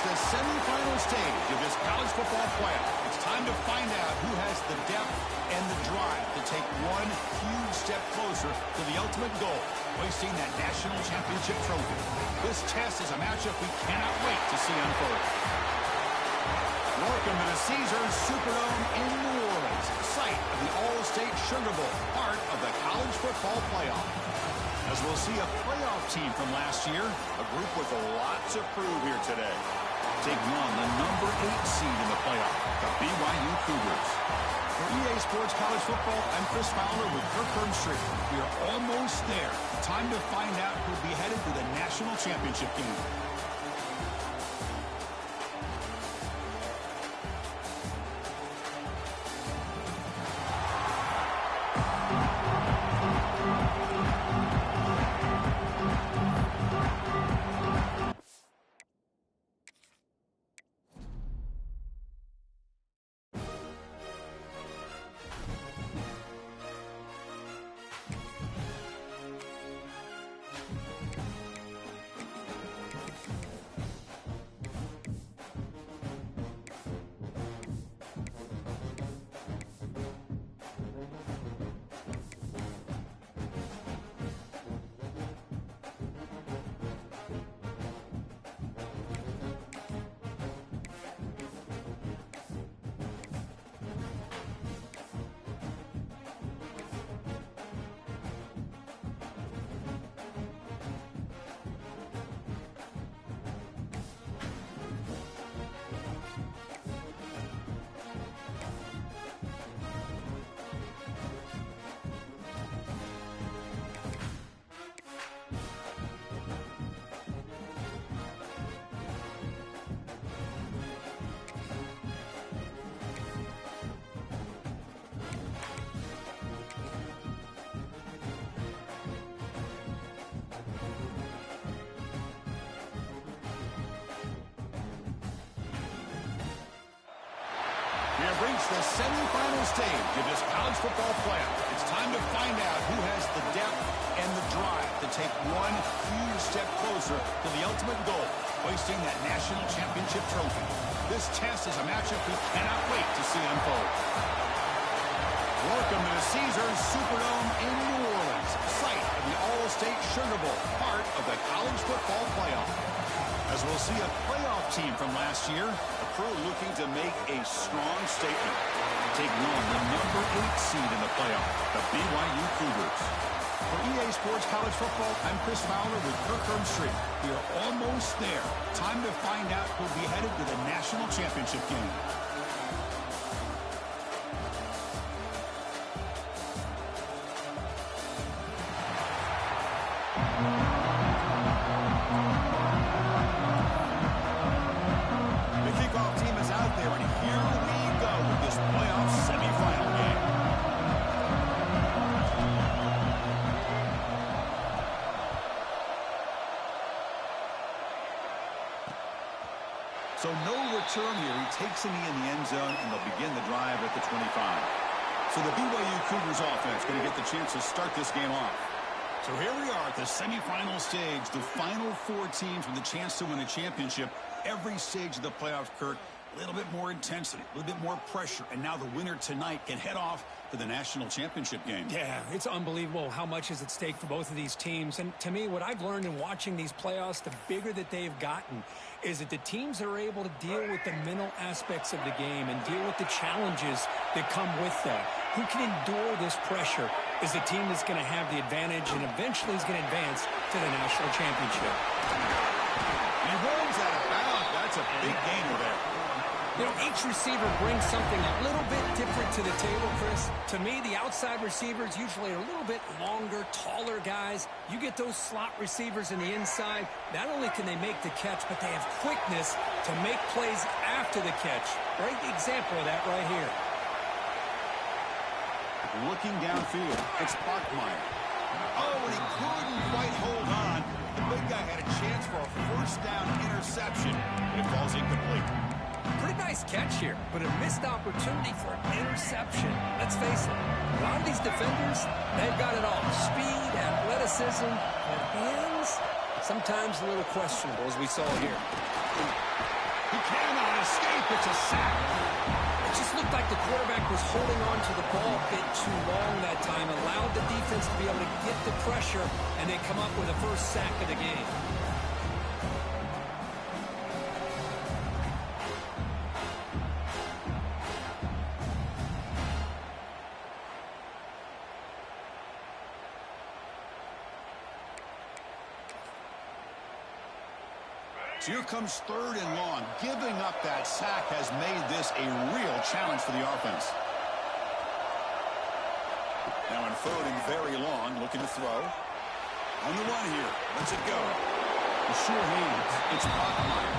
reached the semifinal stage of this college football playoff. It's time to find out who has the depth and the drive to take one huge step closer to the ultimate goal, hoisting that national championship trophy. This test is a matchup we cannot wait to see unfold. Welcome to the Caesars Superdome in New Orleans, site of the All-State Sugar Bowl, part of the college football playoff. As we'll see a playoff team from last year, a group with a lot to prove here today. Taking on the number 8 seed in the playoff, the BYU Cougars. For EA Sports College Football, I'm Chris Fowler with Kirk Herbstreit. We are almost there. Time to find out who'll be headed to the national championship game. We have reached the semifinal stage of this college football playoff. It's time to find out who has the depth and the drive to take one huge step closer to the ultimate goal, hoisting that national championship trophy. This test is a matchup we cannot wait to see unfold. Welcome to the Caesars Superdome in New Orleans, site of the All-State Sugar Bowl, part of the college football playoff. As we'll see a playoff team from last year, a crew looking to make a strong statement, taking on the number 8 seed in the playoff, the BYU Cougars. For EA Sports College Football, I'm Chris Fowler with Kirk Herbstreit. We are almost there. Time to find out who'll be headed to the national championship game. So no return here. He takes a knee in the end zone, and they'll begin the drive at the 25. So the BYU Cougars offense going to get the chance to start this game off. So here we are at the semifinal stage, the final 4 teams with a chance to win a championship. Every stage of the playoffs, Kirk, a little bit more intensity, a little bit more pressure, and now the winner tonight can head off to the national championship game. Yeah, it's unbelievable how much is at stake for both of these teams. And to me, what I've learned in watching these playoffs, the bigger that they've gotten, is that the teams are able to deal with the mental aspects of the game and deal with the challenges that come with that. Who can endure this pressure is the team that's going to have the advantage and eventually is going to advance to the national championship. He rolls out of bounds. That's a big gainer there. You know, each receiver brings something a little bit different to the table, Chris. To me, the outside receivers usually are a little bit longer, taller guys. You get those slot receivers in the inside, not only can they make the catch, but they have quickness to make plays after the catch. Great example of that right here. Looking downfield, it's Bachmeyer. Oh, and he couldn't quite hold on. The big guy had a chance for a first down interception, but it falls incomplete. Pretty nice catch here, but a missed opportunity for an interception. Let's face it, a lot of these defenders, they've got it all. Speed, athleticism, but hands, sometimes a little questionable, as we saw here. He cannot escape. It's a sack. It just looked like the quarterback was holding on to the ball a bit too long that time, allowed the defense to be able to get the pressure, and they come up with a first sack of the game. So here comes 3rd and long. Giving up that sack has made this a real challenge for the offense. Now on 3rd and very long, looking to throw. On the run here. Let's it go. The sure hands. It's Bachmeyer.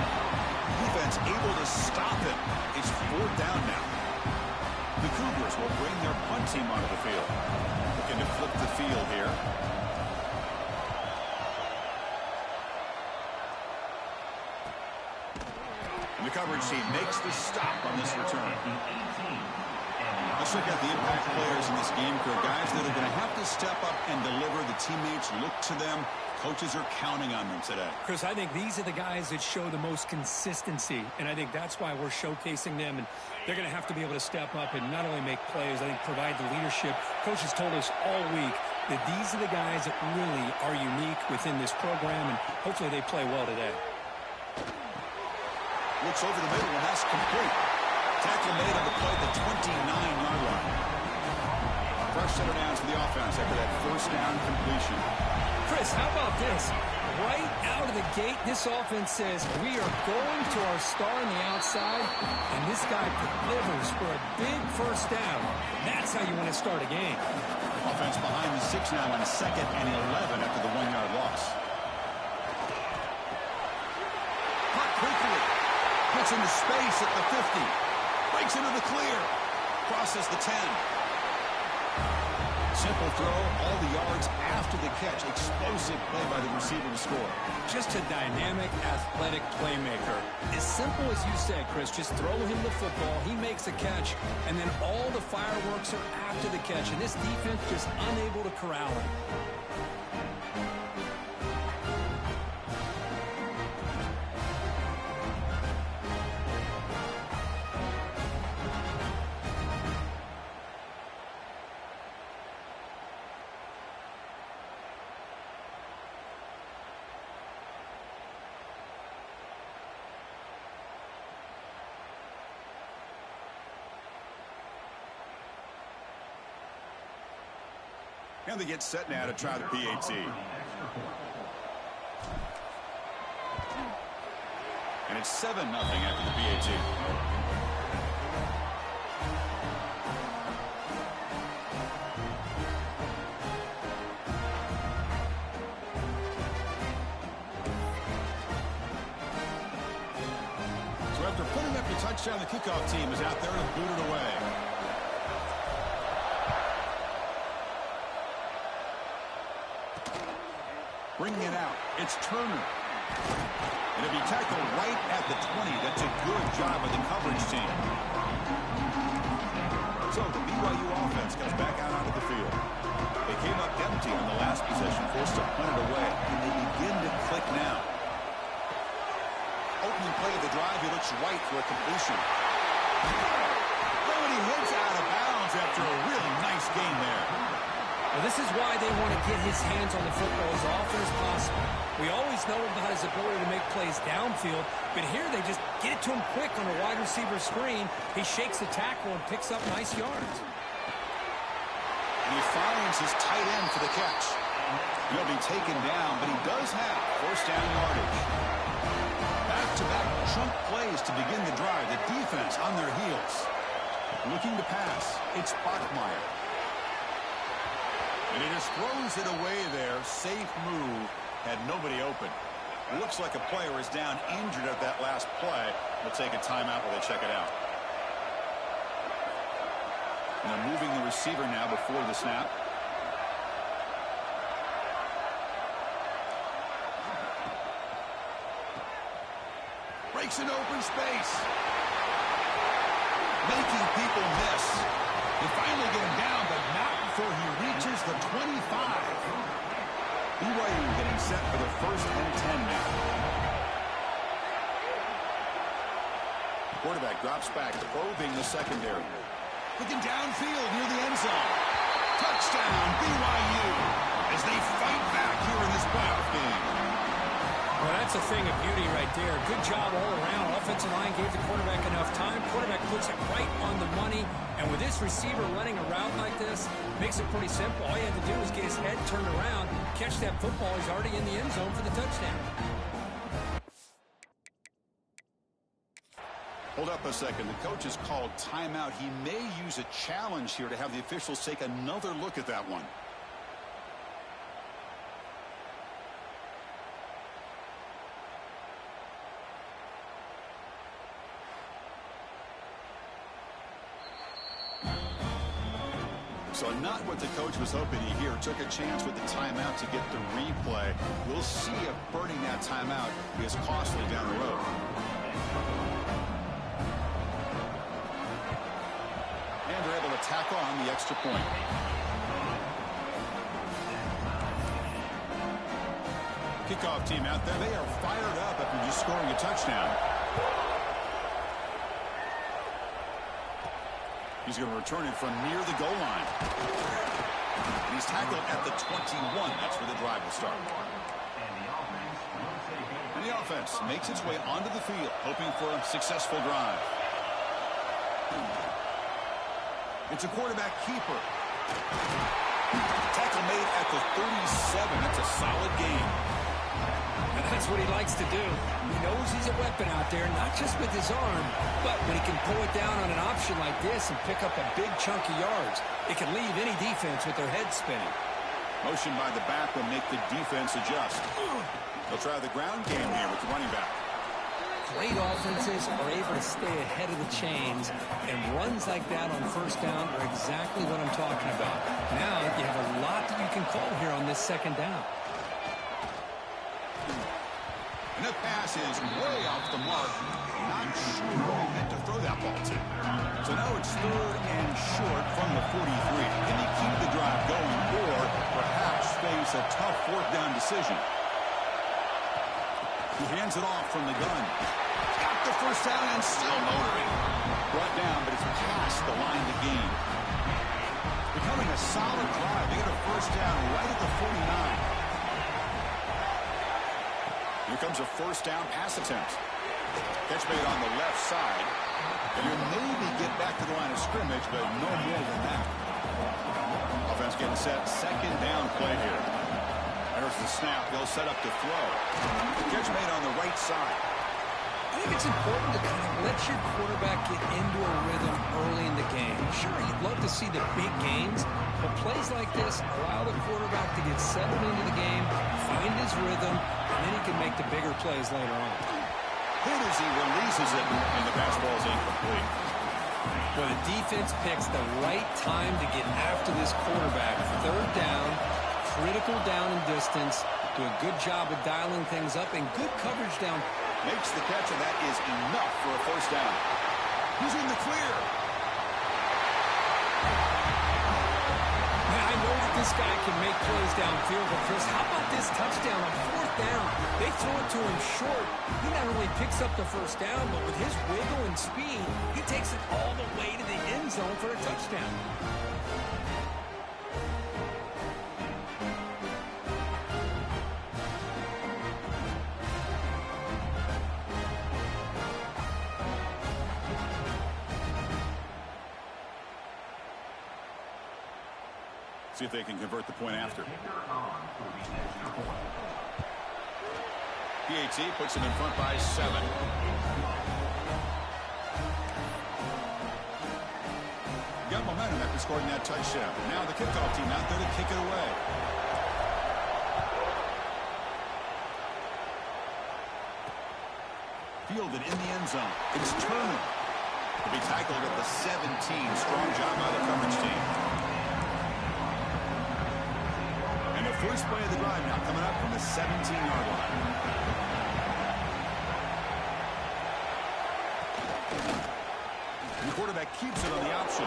Defense able to stop it. It's 4th down now. The Cougars will bring their punt team onto the field. Looking to flip the field here. And the coverage team makes the stop on this return. Let's check out the impact players in this game crew. Guys that are going to have to step up and deliver. The teammates look to them. Coaches are counting on them today. Chris, I think these are the guys that show the most consistency, and I think that's why we're showcasing them. And they're going to have to be able to step up and not only make plays, I think provide the leadership. Coach has told us all week that these are the guys that really are unique within this program, and hopefully they play well today. Looks over the middle, and that's complete. Tackle made on the play at the 29-yard line. Fresh set of downs for the offense after that first down completion. Chris, how about this? Right out of the gate, this offense says, we are going to our star on the outside, and this guy delivers for a big first down. That's how you want to start a game. Offense behind the 6 now on 2nd and 11 after the 1-yard loss. Hot quickly. Gets into space at the 50. Breaks into the clear. Crosses the 10. Simple throw, all the yards after the catch. Explosive play by the receiver to score. Just a dynamic, athletic playmaker. As simple as you said, Chris, just throw him the football, he makes a catch, and then all the fireworks are after the catch, and this defense just unable to corral him. And they get set now to try the PAT. And it's 7-0 after the PAT. So after putting up the touchdown, the kickoff team is out there to boot it away. Bringing it out, it's Turner. And it'll be tackled right at the 20. That's a good job of the coverage team. So the BYU offense comes back out onto the field. They came up empty on the last possession, forced to punt it away, and they begin to click now. Opening play of the drive, he looks right for a completion. Oh, and he heads out of bounds after a really nice game there. Well, this is why they want to get his hands on the football as often as possible. We always know about his ability to make plays downfield, but here they just get it to him quick on a wide receiver screen. He shakes the tackle and picks up nice yards. And he finds his tight end for the catch. He'll be taken down, but he does have first down yardage. Back-to-back chunk plays to begin the drive. The defense on their heels. Looking to pass. It's Bachmeyer. And he just throws it away there. Safe move. Had nobody open. Looks like a player is down injured at that last play. We'll take a timeout while they check it out. And they're moving the receiver now before the snap. Breaks an open space. Making people miss. They finally get him down, but not before he reaches the 25. BYU getting set for the 1st and 10 now. Quarterback drops back, probing the secondary. Looking downfield near the end zone. Touchdown, BYU, as they fight back here in this playoff game. Well, that's a thing of beauty right there. Good job all around. Offensive line gave the quarterback enough time. Quarterback puts it right on the money. And with this receiver running a route like this, makes it pretty simple. All you have to do is get his head turned around, catch that football. He's already in the end zone for the touchdown. Hold up a second. The coach has called timeout. He may use a challenge here to have the officials take another look at that one. So not what the coach was hoping to hear. Took a chance with the timeout to get the replay. We'll see if burning that timeout is costly down the road. And they're able to tack on the extra point. Kickoff team out there. They are fired up after just scoring a touchdown. He's going to return it from near the goal line. And he's tackled at the 21. That's where the drive will start. And the offense makes its way onto the field, hoping for a successful drive. It's a quarterback keeper. Tackle made at the 37. That's a solid gain. And that's what he likes to do. He knows he's a weapon out there, not just with his arm, but when he can pull it down on an option like this and pick up a big chunk of yards, it can leave any defense with their head spinning. Motion by the back will make the defense adjust. They'll try the ground game here with the running back. Great offenses are able to stay ahead of the chains, and runs like that on first down are exactly what I'm talking about. Now you have a lot that you can call here on this second down. And the pass is way off the mark. Not sure who he meant to throw that ball to. So now it's 3rd and short from the 43. Can he keep the drive going or perhaps face a tough 4th down decision? He hands it off from the gun. Got the first down and still motoring. Brought down, but it's past the line to gain. Becoming a solid drive. They get a first down right at the 49. Here comes a first down pass attempt. Catch made on the left side. And you'll maybe get back to the line of scrimmage, but no more than that. Offense getting set. Second down play here. There's the snap. They'll set up to throw. Catch made on the right side. I think it's important to kind of let your quarterback get into a rhythm early in the game. Sure, you'd love to see the big gains, but plays like this allow the quarterback to get settled into the game, find his rhythm, and then he can make the bigger plays later on. Hit as he releases it, and the pass ball is incomplete. Well, the defense picks the right time to get after this quarterback. 3rd down, critical down and distance. Do a good job of dialing things up, and good coverage down. Makes the catch, and that is enough for a first down. He's in the clear. Man, I know that this guy can make plays downfield, but Chris, how about this touchdown on 4th down? They throw it to him short. He not only picks up the first down, but with his wiggle and speed, he takes it all the way to the end zone for a touchdown. See if they can convert the point after. PAT puts them in front by 7. Got momentum after scoring that touchdown. Now the kickoff team out there to kick it away. Fielded in the end zone. It's Turner. To be tackled at the 17. Strong job by the coverage team. And the first play of the drive now coming up from the 17-yard line. And the quarterback keeps it on the option.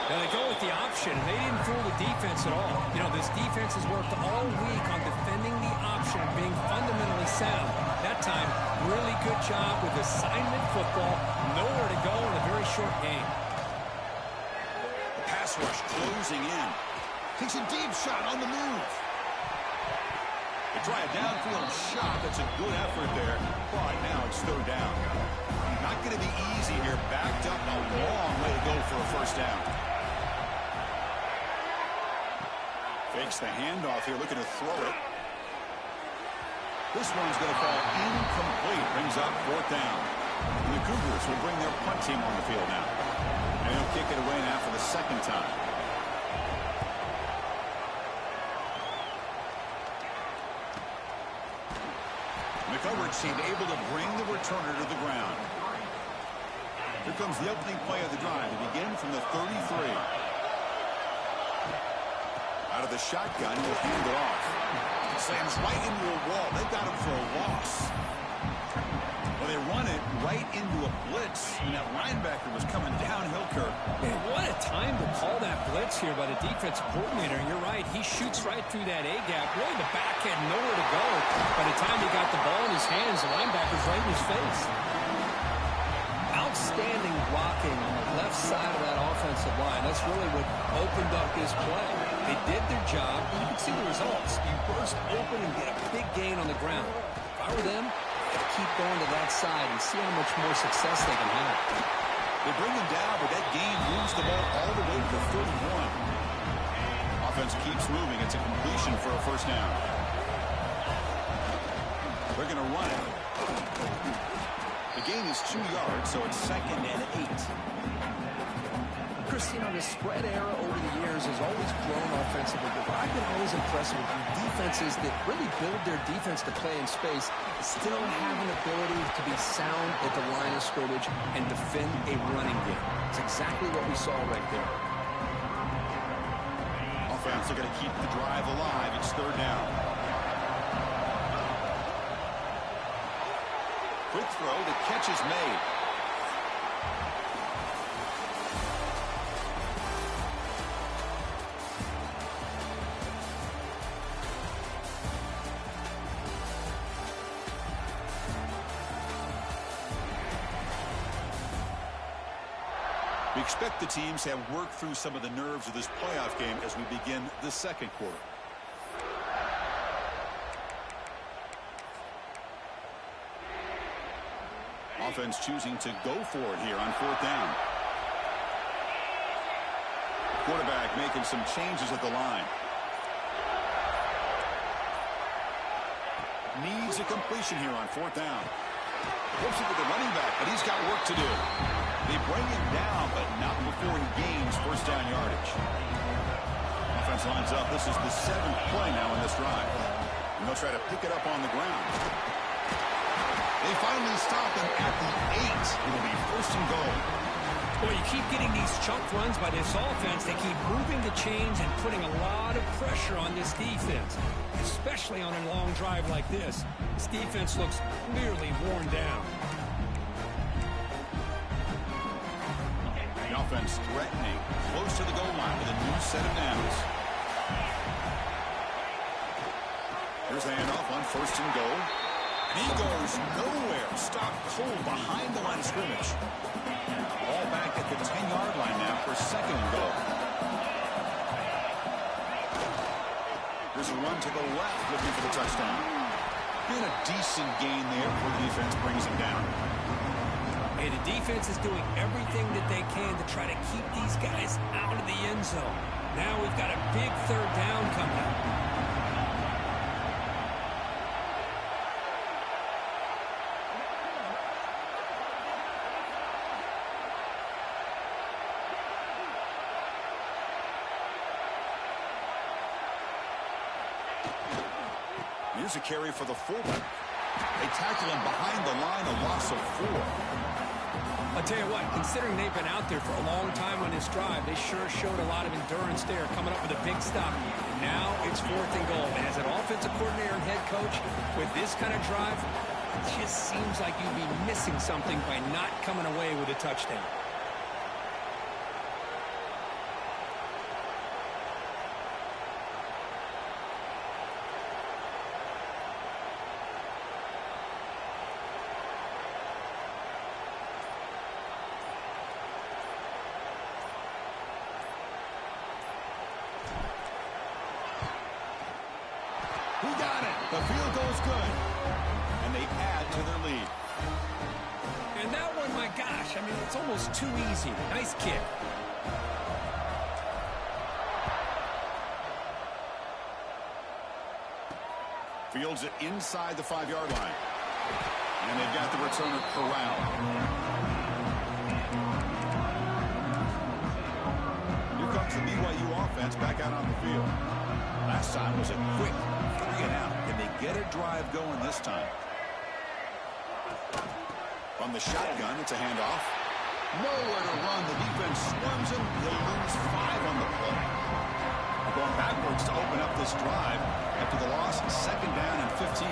Now they go with the option. They didn't fool the defense at all. You know, this defense has worked all week on defending the option, being fundamentally sound. That time. Really good job with assignment football. Nowhere to go in a very short game. The pass rush closing in. Takes a deep shot on the move. They try a downfield shot. That's a good effort there, but now it's third down. Not going to be easy here. Backed up, a long way to go for a first down. Fakes the handoff here, looking to throw it. This one's going to fall incomplete. Brings up fourth down. And the Cougars will bring their punt team on the field now. And they'll kick it away now for the second time. The coverage team able to bring the returner to the ground. Here comes the opening play of the drive to begin from the 33. Out of the shotgun, he'll hand it off. Slams right into a wall. They got him for a loss. Well, they run it right into a blitz, and that linebacker was coming downhill, Kirk. Man, what a time to call that blitz here by the defensive coordinator. And you're right, he shoots right through that A-gap. Really, the back had nowhere to go. By the time he got the ball in his hands, the linebacker's right in his face. Outstanding blocking on the left side of that offensive line. That's really what opened up this play. They did their job. You can see the results. You burst open and get a big gain on the ground. If I were them, I'd keep going to that side and see how much more success they can have. They bring him down, but that gain moves the ball all the way to the 31. Offense keeps moving. It's a completion for a first down. They're going to run it. The gain is 2 yards, so it's 2nd and 8. Chris, you know, the spread era over the years has always grown offensively, but I've been always impressed with defenses that really build their defense to play in space, still have an ability to be sound at the line of scrimmage and defend a running game. It's exactly what we saw right there. Offense are going to keep the drive alive. It's third down. Quick throw. The catch is made. We expect the teams to have worked through some of the nerves of this playoff game as we begin the second quarter. Offense choosing to go for it here on fourth down. Quarterback making some changes at the line. Needs a completion here on fourth down. Hopes it with the running back, but he's got work to do. They bring him down, but not before he gains first down yardage. Offense lines up. This is the 7th play now in this drive. And they'll try to pick it up on the ground. They finally stop him at the 8. It'll be first and goal. Well, you keep getting these chunk runs by this offense. They keep moving the chains and putting a lot of pressure on this defense, especially on a long drive like this. This defense looks clearly worn down. The offense threatening, close to the goal line with a new set of downs. Here's the handoff on first and goal. And he goes nowhere. Stopped cold behind the line of scrimmage. Ball back at the 10-yard line now for second and goal. There's a run to the left looking for the touchdown. Been a decent gain there before the defense brings him down. Hey, the defense is doing everything that they can to try to keep these guys out of the end zone. Now we've got a big third down coming up. Here's a carry for the fullback. They tackle him behind the line, a loss of 4. I'll tell you what, considering they've been out there for a long time on this drive, they sure showed a lot of endurance there, coming up with a big stop. And now it's fourth and goal. And as an offensive coordinator and head coach, with this kind of drive, it just seems like you'd be missing something by not coming away with a touchdown. The field goal's good, and they add to their lead. And that one, my gosh, I mean, it's almost too easy. Nice kick. Fields it inside the 5-yard line. And they've got the returner corralled. Here comes the BYU offense back out on the field. Last time was a quick 3-and-out. Can they get a drive going this time? From the shotgun, it's a handoff. Nowhere to run. The defense swarms him. He'll lose 5 on the play. Going backwards to open up this drive after the loss. 2nd down and 15.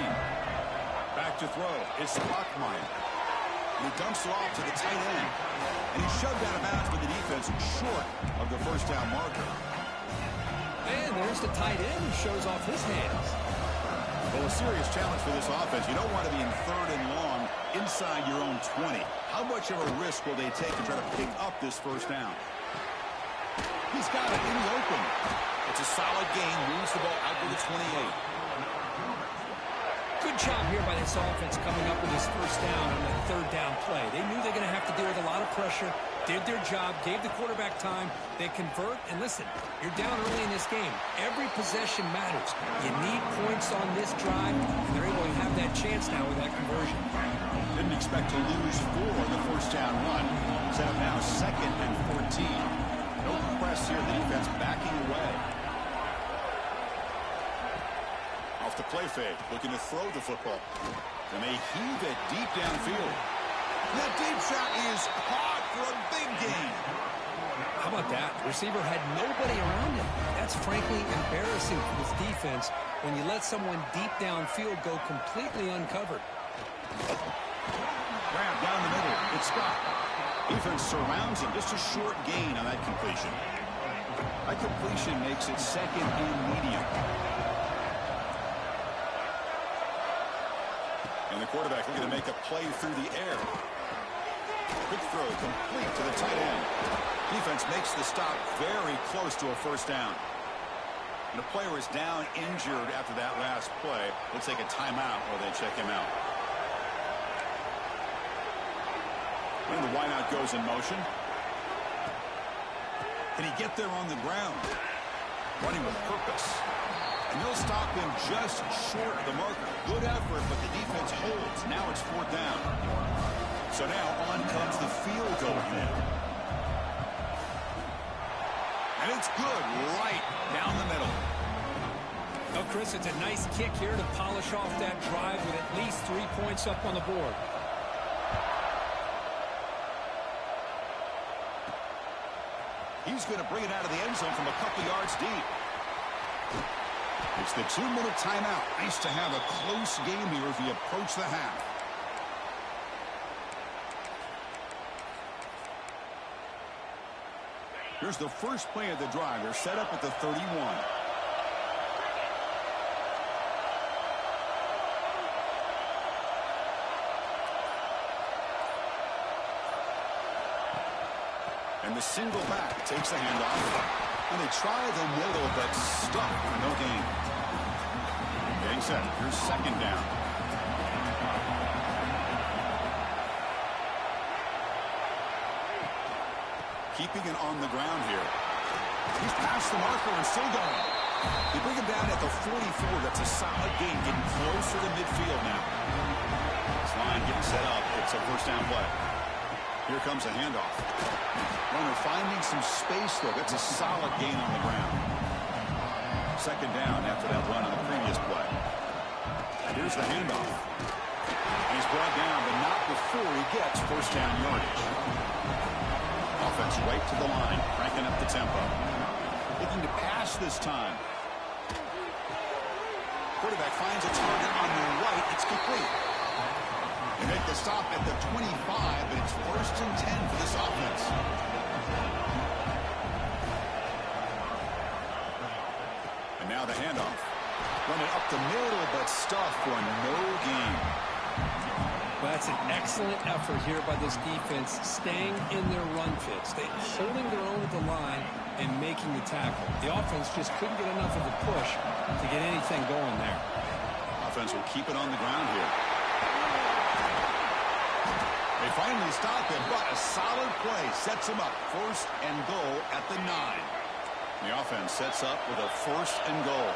Back to throw is Sparkmeyer. And he dumps it off to the tight end. And he's shoved out of bounds with the defense short of the first down marker. And there's the tight end who shows off his hands. Well, a serious challenge for this offense. You don't want to be in 3rd and long inside your own 20. How much of a risk will they take to try to pick up this first down? He's got it in the open. It's a solid gain. Moves the ball out to the 28. Good job here by this offense coming up with this first down on that 3rd down play. They knew they're going to have to deal with a lot of pressure, did their job, gave the quarterback time. They convert, and listen, you're down early in this game. Every possession matters. You need points on this drive, and they're able to have that chance now with that conversion. Didn't expect to lose 4 on the first down run. Set up now 2nd and 14. No press here. The defense backing away. Off the play fake, looking to throw the football. And they heave it deep downfield. That deep shot is caught for a big gain. How about that? The receiver had nobody around him. That's frankly embarrassing for this defense when you let someone deep downfield go completely uncovered. Grab down the middle. It's Scott. Defense surrounds him. Just a short gain on that completion. That completion makes it 2nd and medium. And the quarterback looking to make a play through the air. Quick throw complete to the tight end. Defense makes the stop very close to a first down. And the player is down injured after that last play. Let's take a timeout while they check him out. And the wideout goes in motion. Can he get there on the ground? Running with purpose. And they'll stop him just short of the marker. Good effort, but the defense holds. Now it's 4th down. So now on comes the field goal unit. And it's good right down the middle. Oh, Chris, it's a nice kick here to polish off that drive with at least 3 points up on the board. He's going to bring it out of the end zone from a couple yards deep. It's the 2-minute timeout. Nice to have a close game here as we approach the half. Here's the first play of the drive. They're set up at the 31. And the single back takes the handoff. And they try the middle, but stuck for no gain. Getting set. Here's 2nd down. Keeping it on the ground here. He's past the marker and still going. They bring him down at the 44. That's a solid gain, getting closer to midfield now. This line getting set up. It's a first down play. Here comes a handoff. Runner finding some space, though. That's a solid gain on the ground. 2nd down after that run on the previous play. Here's the handoff. And he's brought down, but not before he gets first down yardage. Offense right to the line, cranking up the tempo. Looking to pass this time. Quarterback finds a target on the right. It's complete. They make the stop at the 25, but it's 1st and 10 for this offense. And now the handoff. Running up the middle, but stuffed for no gain. Well, that's an excellent effort here by this defense, staying in their run fits. They're holding their own at the line and making the tackle. The offense just couldn't get enough of a push to get anything going there. Offense will keep it on the ground here. They finally stop him, but a solid play sets him up. 1st and goal at the 9. The offense sets up with a 1st and goal.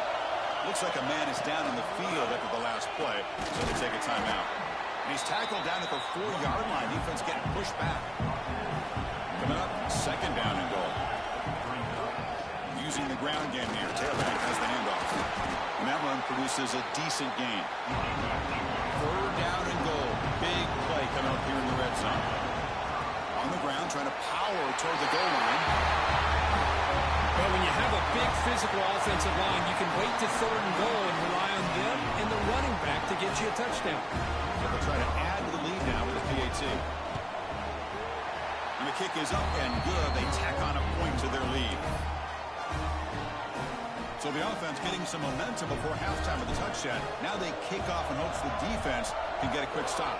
Looks like a man is down in the field after the last play, so they take a timeout. And he's tackled down at the 4-yard line. Defense getting pushed back. Coming up, 2nd down and goal. Using the ground game here. Tailback has the handoff. And that run produces a decent gain. 3rd down and goal. Big play coming up here in the red zone. On the ground, trying to power toward the goal line. Well, when you have a big physical offensive line, you can wait to 3rd and goal and rely on them and the running back to get you a touchdown. So they'll try to add to the lead now with a PAT. And the kick is up and good. They tack on a point to their lead. So the offense getting some momentum before halftime with the touchdown. Now they kick off in hopes the defense can get a quick stop.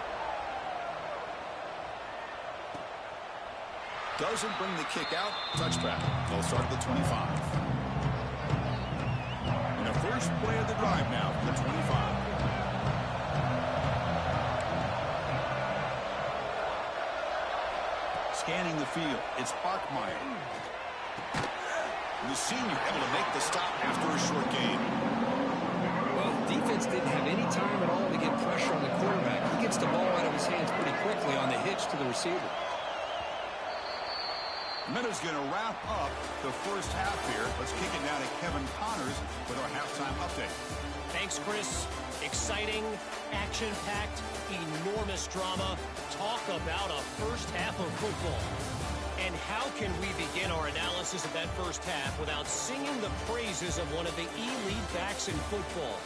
Doesn't bring the kick out. Touchback. They'll start at the 25. And the first play of the drive now from the 25. Scanning the field. It's Barkmeyer. The senior able to make the stop after a short gain. Well, defense didn't have any time at all to get pressure on the quarterback. He gets the ball out of his hands pretty quickly on the hitch to the receiver. Minutes going to wrap up the first half here. Let's kick it down to Kevin Connors with our halftime update. Thanks, Chris. Exciting, action-packed, enormous drama. Talk about a first half of football. And how can we begin our analysis of that first half without singing the praises of one of the elite backs in football?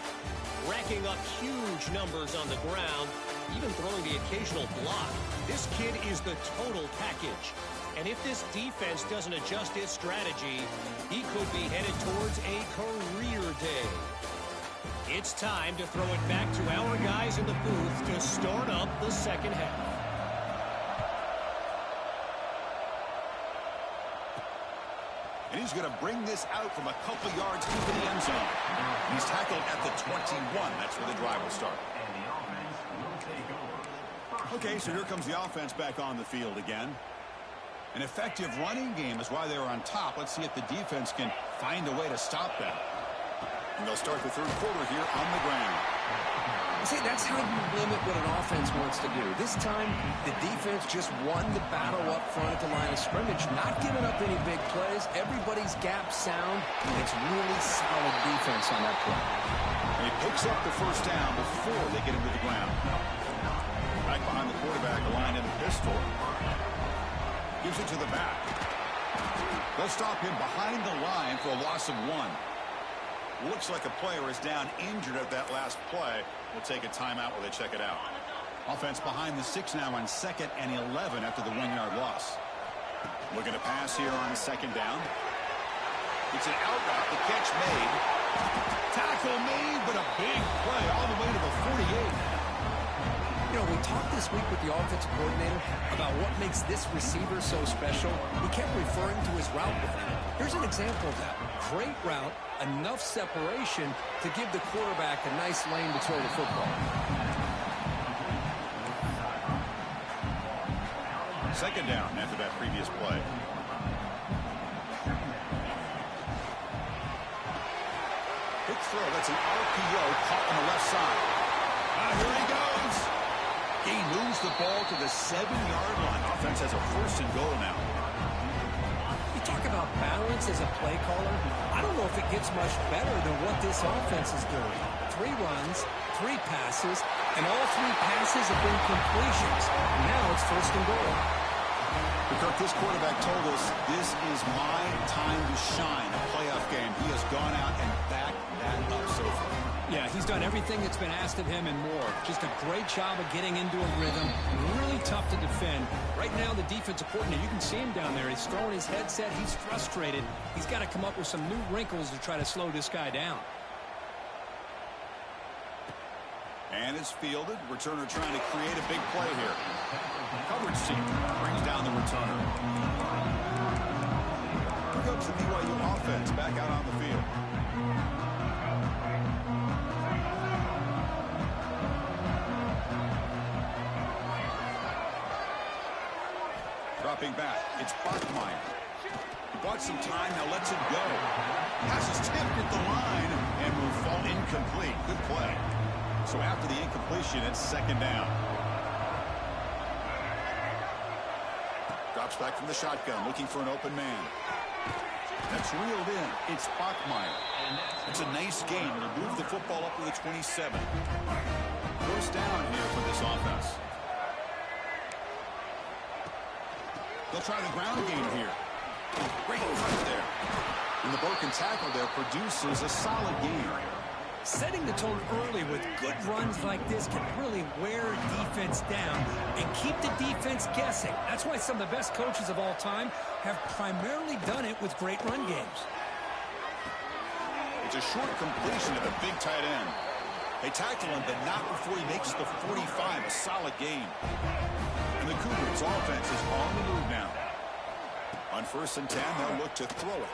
Racking up huge numbers on the ground, even throwing the occasional block. This kid is the total package. And if this defense doesn't adjust its strategy, he could be headed towards a career day. It's time to throw it back to our guys in the booth to start up the second half. And he's going to bring this out from a couple yards into the end zone. He's tackled at the 21. That's where the drive will start. Okay, so here comes the offense back on the field again. An effective running game is why they were on top. Let's see if the defense can find a way to stop that. And they'll start the 3rd quarter here on the ground. See, that's how you limit what an offense wants to do. This time, the defense just won the battle up front at the line of scrimmage, not giving up any big plays. Everybody's gap sound, and it's really solid defense on that play. And he picks up the 1st down before they get him to the ground. Back behind the quarterback, aligned in the pistol. Gives it to the back. They'll stop him behind the line for a loss of 1. Looks like a player is down injured at that last play. We'll take a timeout while they check it out. Offense behind the 6 now on 2nd and 11 after the 1-yard loss. Looking to pass here on 2nd down. It's an out route. The catch made. Tackle made, but a big play all the way to the 48. You know, we talked this week with the offensive coordinator about what makes this receiver so special. He kept referring to his route running. Here's an example of that. Great route, enough separation to give the quarterback a nice lane to throw the football. 2nd down after that previous play. Big throw. That's an RPO caught on the left side. Here he goes. He moves the ball to the 7-yard line. Offense has a 1st and goal now. You talk about balance as a play caller. I don't know if it gets much better than what this offense is doing. 3 runs, 3 passes, and all 3 passes have been completions. Now it's 1st and goal. Kirk, this quarterback told us this is my time to shine, a playoff game. He has gone out and backed that up so far. Yeah, he's done everything that's been asked of him and more. Just a great job of getting into a rhythm. Really tough to defend. Right now, the defensive coordinator, you can see him down there. He's throwing his headset. He's frustrated. He's got to come up with some new wrinkles to try to slow this guy down. And it's fielded. Returner trying to create a big play here. Coverage team brings down the returner. Here comes the BYU offense back out on the field. Dropping back, it's Bachmeier. He bought some time, now lets it go. Pass is tipped at the line and will fall incomplete. Good play. So after the incompletion, it's second down. Drops back from the shotgun, looking for an open man. That's reeled in. It's Bachmeier. It's a nice game to move the football up to the 27. First down here for this offense. They'll try the ground game here. Great cut there. And the broken tackle there produces a solid game. Setting the tone early with good runs like this can really wear defense down and keep the defense guessing. That's why some of the best coaches of all time have primarily done it with great run games. It's a short completion to the big tight end. They tackle him, but not before he makes the 45. A solid gain. And the Cougars' offense is on the move now. On 1st and 10, they'll look to throw it.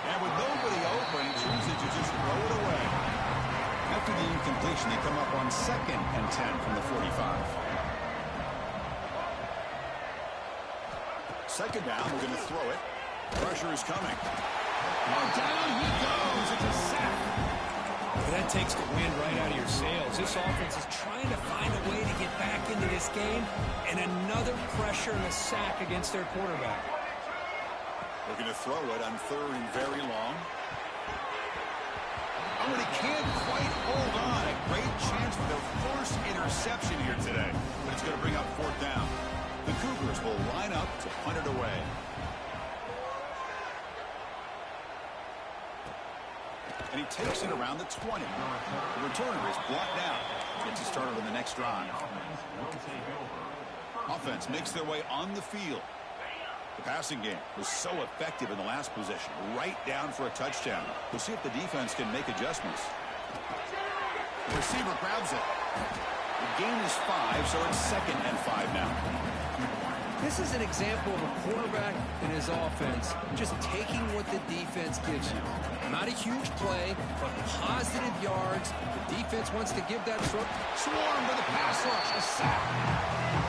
And with nobody open, he chooses to just throw it away. After the incompletion, they come up on 2nd and 10 from the 45. Second down, we're going to throw it. Pressure is coming. Oh, down he goes. It's a sack. That takes the wind right out of your sails. This offense is trying to find a way to get back into this game, and another pressure and a sack against their quarterback. We're going to throw it on 3rd and very long. Oh, and he can't quite hold on. A great chance for their first interception here today, but it's going to bring up 4th down. The Cougars will line up to punt it away. And he takes it around the 20. The returner is blocked out. Gets it started on the next drive. Offense makes their way on the field. The passing game was so effective in the last possession. Right down for a touchdown. We'll see if the defense can make adjustments. The receiver grabs it. The gain is 5, so it's 2nd and 5 now. This is an example of a quarterback and his offense just taking what the defense gives you. Not a huge play, but positive yards. The defense wants to give that Swarm with a pass rush, a sack.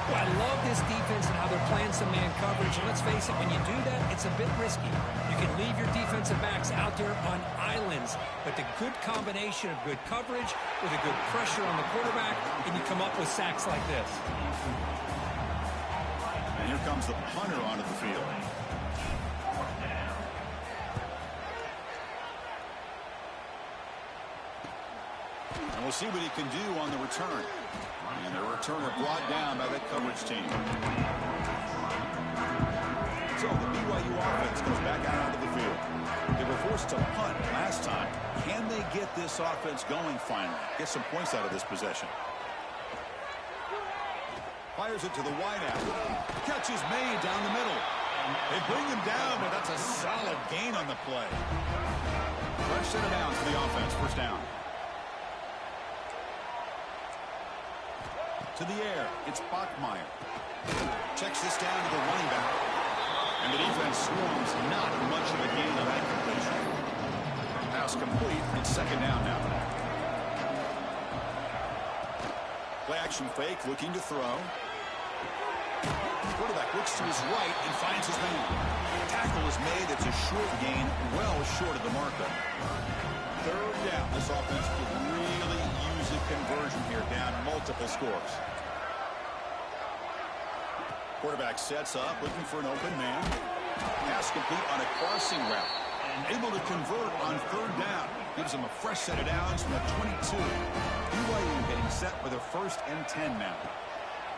Well, I love this defense and how they're playing some man coverage. And let's face it, when you do that, it's a bit risky. You can leave your defensive backs out there on islands, but the good combination of good coverage with a good pressure on the quarterback, and you come up with sacks like this. And here comes the punter onto the field. And we'll see what he can do on the return. And the returner brought down by that coverage team. So the BYU offense goes back out onto the field. They were forced to punt last time. Can they get this offense going finally? Get some points out of this possession. Fires it to the wideout. Catch is made down the middle. They bring him down, but that's a solid gain on the play. Fresh set of downs for the offense. First down. To the air, it's Bachmeier. Checks this down to the running back. And the defense swarms. Not much of a gain on that completion. Pass complete. It's 2nd down now. Play action fake, looking to throw. Quarterback looks to his right and finds his man. Tackle is made. It's a short gain, well short of the marker. 3rd down. This offense could really use a conversion here, down multiple scores. Quarterback sets up, looking for an open man. Pass complete on a crossing route. And able to convert on 3rd down. Gives him a fresh set of downs from the 22. BYU getting set for their 1st and 10 now.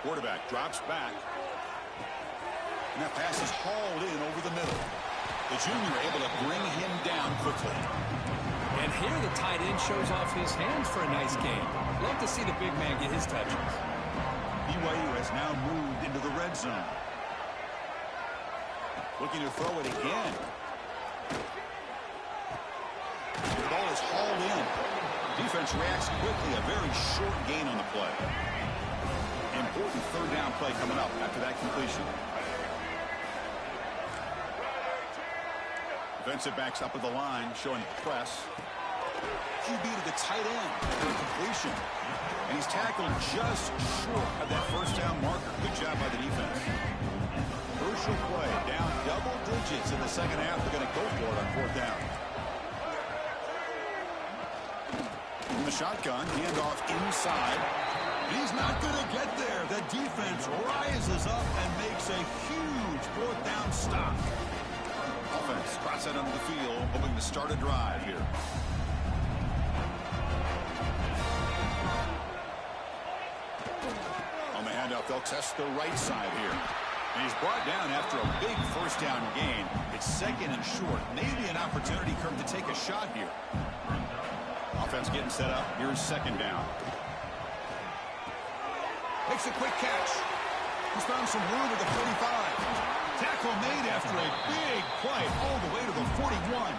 Quarterback drops back. And that pass is hauled in over the middle. The junior able to bring him down quickly. And here the tight end shows off his hands for a nice game. Love to see the big man get his touches. BYU has now moved into the red zone. Looking to throw it again. The ball is hauled in. Defense reacts quickly. A very short gain on the play. Important 3rd down play coming up after that completion. Defensive backs up at the line, showing press. QB to the tight end for a completion. And he's tackled just short of that first down marker. Good job by the defense. Crucial play, down double digits in the second half. They're going to go for it on fourth down. In the shotgun, handoff inside. He's not going to get there. The defense rises up and makes a huge fourth down stop. Offense cross that onto the field, hoping to start a drive here. On the handoff, they'll test the right side here. And he's brought down after a big first down gain. It's second and short. Maybe an opportunity, Kirk, to take a shot here. Offense getting set up. Here's second down. Makes a quick catch. He's found some room at the 45. Tackle made after a big play all the way to the 41.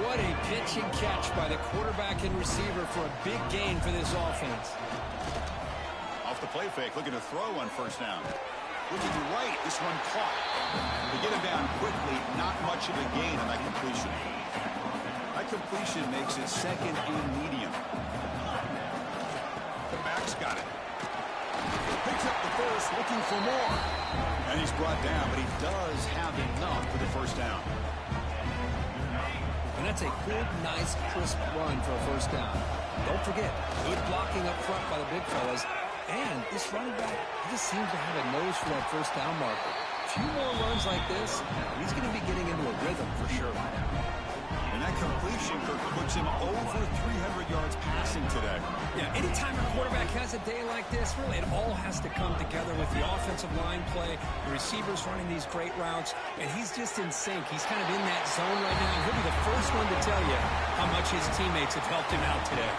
What a pitch and catch by the quarterback and receiver for a big gain for this offense. Off the play fake, looking to throw on first down. Looking to right, this one caught. They get him down quickly, not much of a gain on that completion. That completion makes it second and medium. The back's got it. Picks up the first, looking for more. And he's brought down, but he does have enough for the first down. And that's a good, nice, crisp run for a first down. Don't forget, good blocking up front by the big fellas. And this running back, he just seems to have a nose for that first down marker. A few more runs like this, he's going to be getting into a rhythm for sure. And that completion, Kirk, puts him over 300 yards passing today. Yeah, anytime a quarterback has a day like this, really it all has to come together with the offensive line play, the receivers running these great routes, and he's just in sync. He's kind of in that zone right now, and he'll be the first one to tell you how much his teammates have helped him out today.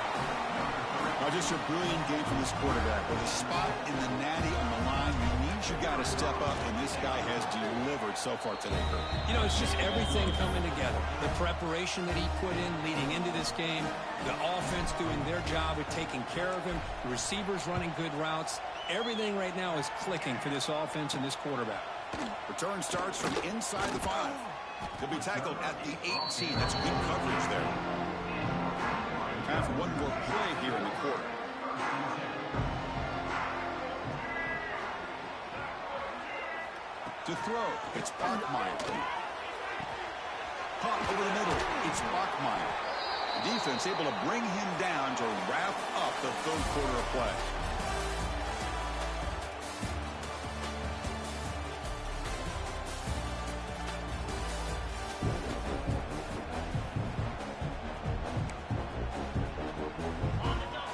Just a brilliant game from this quarterback. With a spot in the natty on the line, you need your guy to step up, and this guy has delivered so far today, Kirk. You know, it's just everything coming together. The preparation that he put in leading into this game, the offense doing their job of taking care of him, the receivers running good routes. Everything right now is clicking for this offense and this quarterback. Return starts from inside the 5. He'll be tackled at the 18. That's good coverage there. Time for one more play here in the quarter. To throw, it's Bachmeier. Pop over the middle, it's Bachmeier. The defense able to bring him down to wrap up the third quarter of play.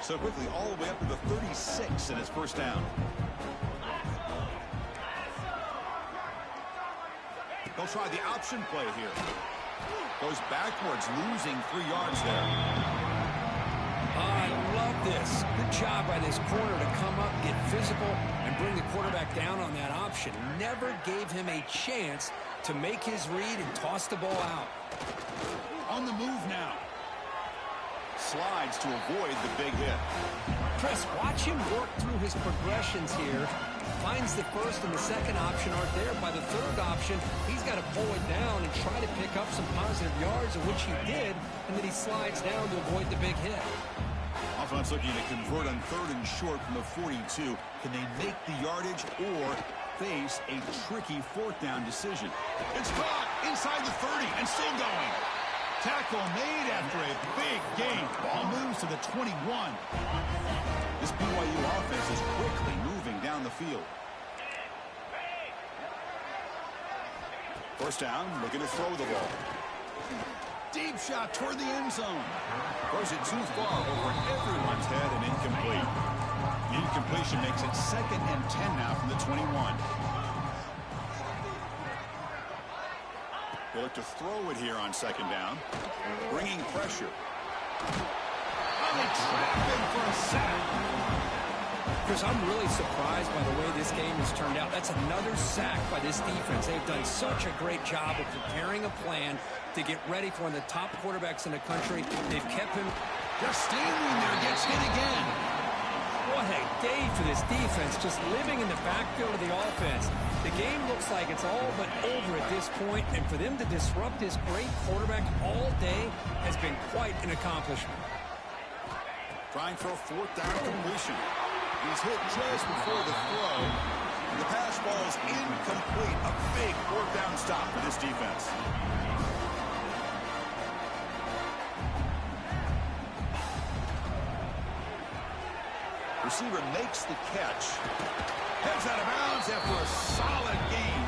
So quickly, all the way up to the 36 in his first down. They'll try the option play here. Goes backwards, losing 3 yards there. I love this. Good job by this corner to come up, get physical, and bring the quarterback down on that option. Never gave him a chance to make his read and toss the ball out. On the move now. Slides to avoid the big hit. Chris, watch him work through his progressions here. Finds the first and the second option aren't there. By the third option, he's got to pull it down and try to pick up some positive yards, of which he did, and then he slides down to avoid the big hit. Offense looking to convert on third and short from the 42. Can they make the yardage or face a tricky fourth down decision? It's caught inside the 30 and still going. Tackle made after a big gain. Ball moves to the 21. This BYU offense is quickly moving down the field. First down, looking to throw the ball. Deep shot toward the end zone. Throws it too far over everyone's head and incomplete. The incompletion makes it second and 10 now from the 21. They look to throw it here on second down. Bringing pressure. Oh, they trap him for a sack. Chris, I'm really surprised by the way this game has turned out. That's another sack by this defense. They've done such a great job of preparing a plan to get ready for one of the top quarterbacks in the country. They've kept him. They're standing there, gets hit again. What a day for this defense, just living in the backfield of the offense. The game looks like it's all but over at this point, and for them to disrupt this great quarterback all day has been quite an accomplishment. Trying for a fourth down completion. He's hit just before the throw. The pass ball is incomplete. A big fourth down stop for this defense. Receiver makes the catch. Heads out of bounds after a solid gain.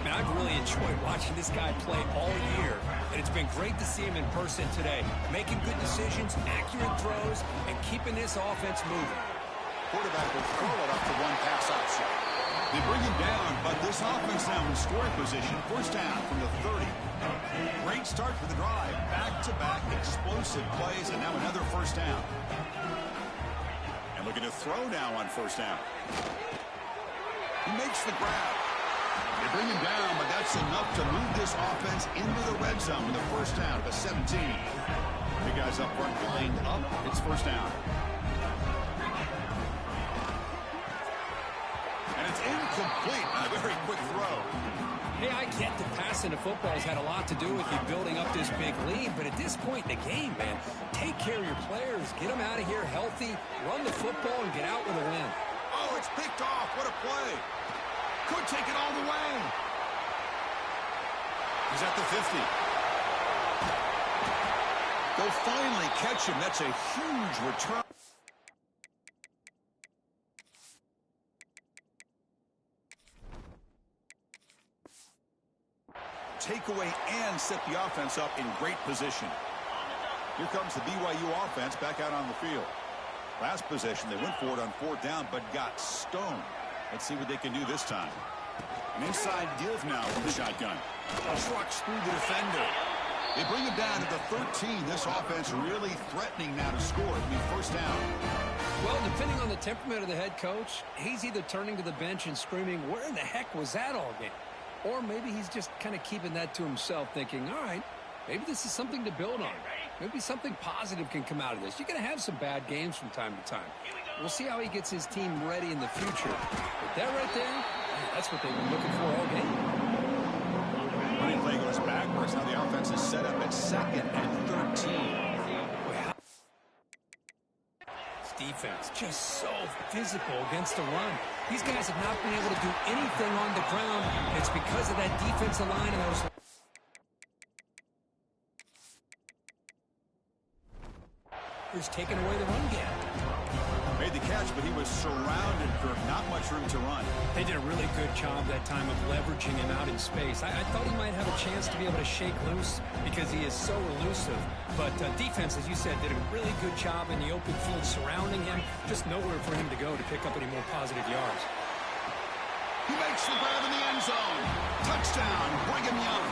Man, I've really enjoyed watching this guy play all year, and it's been great to see him in person today, making good decisions, accurate throws, and keeping this offense moving. Quarterback will throw it up to one pass option. They bring him down, but this offense now in scoring position. First down from the 30. Great start for the drive. Back-to-back explosive plays, and now another first down. Looking to throw now on first down. He makes the grab. They bring him down, but that's enough to move this offense into the red zone with a first down at the 17. The guys up front lined up. It's first down. And it's incomplete. A very quick throw. Hey, I get that passing the football has had a lot to do with you building up this big lead, but at this point in the game, man, take care of your players, get them out of here healthy, run the football, and get out with a win. Oh, it's picked off. What a play. Could take it all the way. He's at the 50. They'll finally catch him. That's a huge return. Takeaway and set the offense up in great position. Here comes the BYU offense back out on the field. Last possession, they went for it on fourth down, but got stoned. Let's see what they can do this time. An inside give now from the shotgun. Trucks through the defender. They bring him down to the 13. This offense really threatening now to score. It'll be first down. Well, depending on the temperament of the head coach, he's either turning to the bench and screaming, where in the heck was that all game? Or maybe he's just kind of keeping that to himself, thinking, all right, maybe this is something to build on. Maybe something positive can come out of this. You're going to have some bad games from time to time. We'll see how he gets his team ready in the future. But that right there, that's what they've been looking for all game. Running play goes backwards. Now the offense is set up at 2nd and 13. Defense just so physical against the run. These guys have not been able to do anything on the ground. It's because of that defensive line and those. He's taking away the run gap. Made the catch, but he was surrounded for not much room to run. They did a really good job that time of leveraging him out in space. I thought he might have a chance to be able to shake loose because he is so elusive. But defense, as you said, did a really good job in the open field surrounding him. Just nowhere for him to go to pick up any more positive yards. He makes the grab in the end zone. Touchdown, Brigham Young.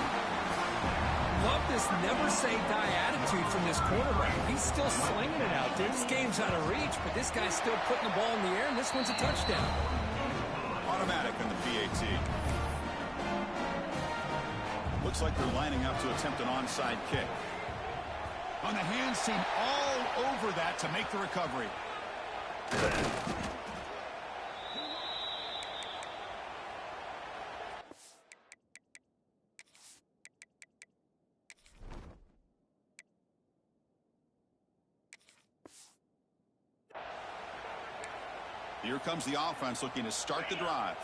Love this never-say-die attitude from this quarterback. He's still slinging it out there. This game's out of reach, but this guy's still putting the ball in the air, and this one's a touchdown. Automatic on the PAT. Looks like they're lining up to attempt an onside kick. On the hands team all over that to make the recovery. Here comes the offense looking to start the drive.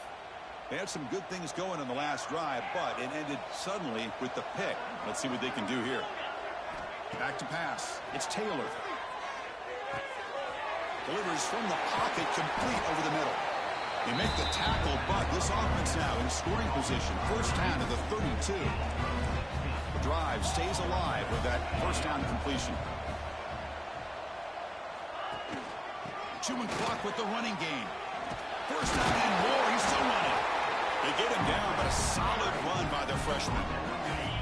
They had some good things going on the last drive, but it ended suddenly with the pick. Let's see what they can do here. Back to pass. It's Taylor. Delivers from the pocket, complete over the middle. They make the tackle, but this offense now in scoring position. First down to the 32. The drive stays alive with that first down completion. Chewing clock with the running game. First down and more. He's still running. They get him down, but a solid run by the freshman.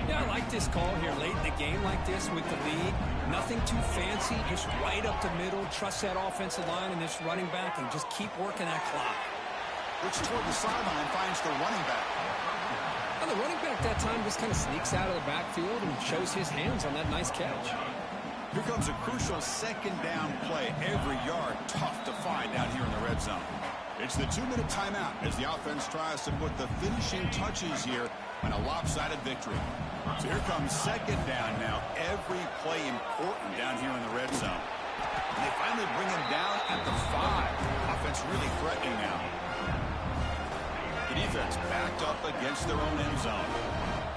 Yeah, I like this call here late in the game like this with the lead. Nothing too fancy, just right up the middle. Trust that offensive line and this running back and just keep working that clock. Looks toward the sideline, finds the running back. Well, the running back that time just kind of sneaks out of the backfield and shows his hands on that nice catch. Here comes a crucial second down play. Every yard tough to find down here in the red zone. It's the 2-minute timeout as the offense tries to put the finishing touches here on a lopsided victory. So here comes second down now. Every play important down here in the red zone. And they finally bring him down at the 5. Offense really threatening now. The defense backed up against their own end zone.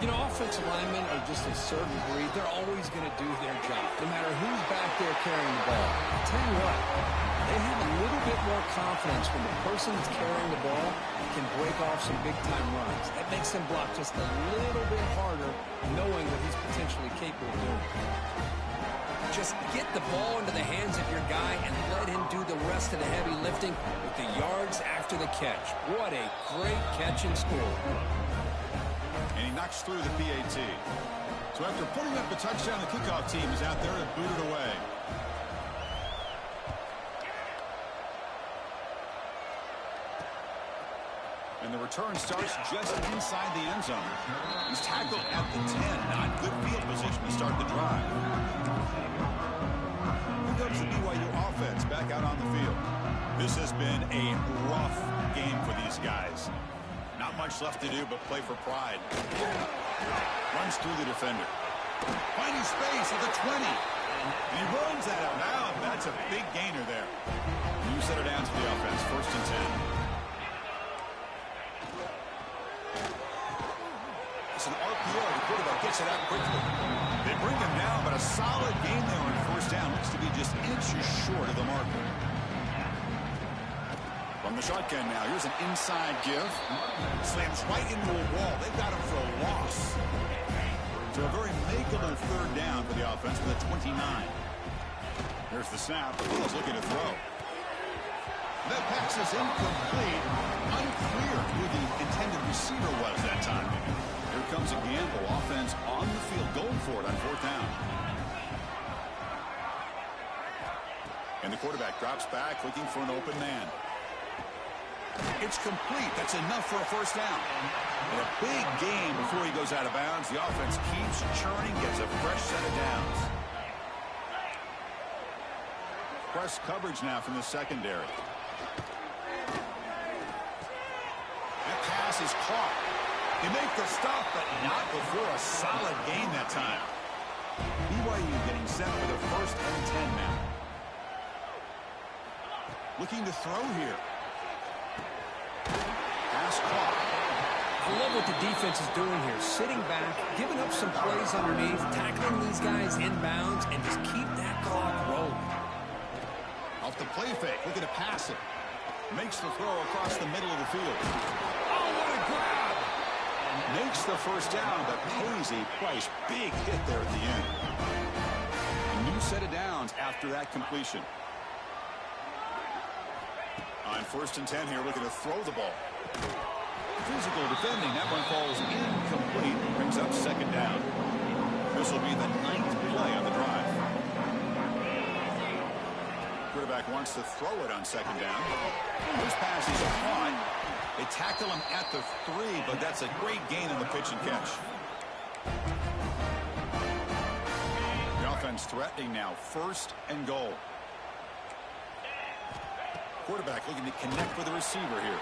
You know, offensive linemen are just a certain breed. They're always going to do their job, no matter who's back there carrying the ball. I'll tell you what, they have a little bit more confidence when the person that's carrying the ball can break off some big-time runs. That makes them block just a little bit harder, knowing what he's potentially capable of doing. Just get the ball into the hands of your guy and let him do the rest of the heavy lifting with the yards after the catch. What a great catch and score. And he knocks through the PAT. So after putting up the touchdown, the kickoff team is out there to boot it away. And the return starts just inside the end zone. He's tackled at the 10. Not good field position to start the drive. Here comes the BYU offense back out on the field. This has been a rough game for these guys. Not much left to do but play for pride. Runs through the defender. Finding space at the 20. And he runs that out. Now that's a big gainer there. You set it down to the offense. 1st and 10. It's an RPO. The quarterback gets it out quickly. They bring him down, but a solid game there on 1st down. Looks to be just inches short of the marker. From the shotgun now, here's an inside give. Slams right into a wall. They've got him for a loss. So a very makeable 3rd down for the offense with a 29. There's the snap. He's looking to throw. That pass is incomplete. Unclear who the intended receiver was that time. Here comes a gamble. Offense on the field going for it on 4th down. And the quarterback drops back looking for an open man. It's complete. That's enough for a 1st down. And a big game before he goes out of bounds. The offense keeps churning, gets a fresh set of downs. Press coverage now from the secondary. That pass is caught. He makes the stop, but not before a solid gain that time. BYU getting set with a 1st and 10 now. Looking to throw here. Pass caught. I love what the defense is doing here. Sitting back, giving up some plays underneath, tackling these guys inbounds, and just keep that clock rolling. Off the play fake, looking to pass it. Makes the throw across the middle of the field. Oh, what a grab! Makes the 1st down, but pays a price. Big hit there at the end. A new set of downs after that completion. On 1st and 10 here, looking to throw the ball. Physical defending. That one falls incomplete. Brings up 2nd down. This will be the 9th play on the drive. Quarterback wants to throw it on 2nd down. This pass is caught. They tackle him at the 3, but that's a great gain on the pitch and catch. The offense threatening now. 1st and goal. Quarterback looking to connect with the receiver here.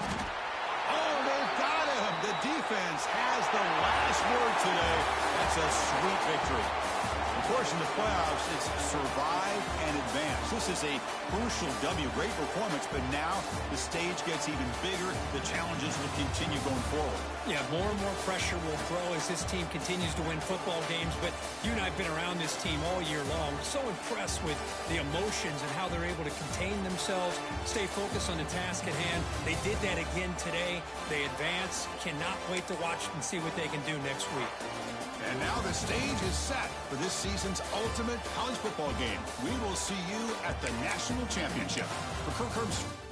Oh, they've got him. The defense has the last word today. That's a sweet victory. Of course, in the playoffs, it's survive and advance. This is a crucial W. Great performance, but now the stage gets even bigger. The challenges will continue going forward. Yeah, more and more pressure will grow as this team continues to win football games, but you and I have been around this team all year long. So impressed with the emotions and how they're able to contain themselves, stay focused on the task at hand. They did that again today. They advance. Cannot wait to watch and see what they can do next week. And now the stage is set for this season's ultimate college football game. We will see you at the National Championship. For Kirk Herbstreit.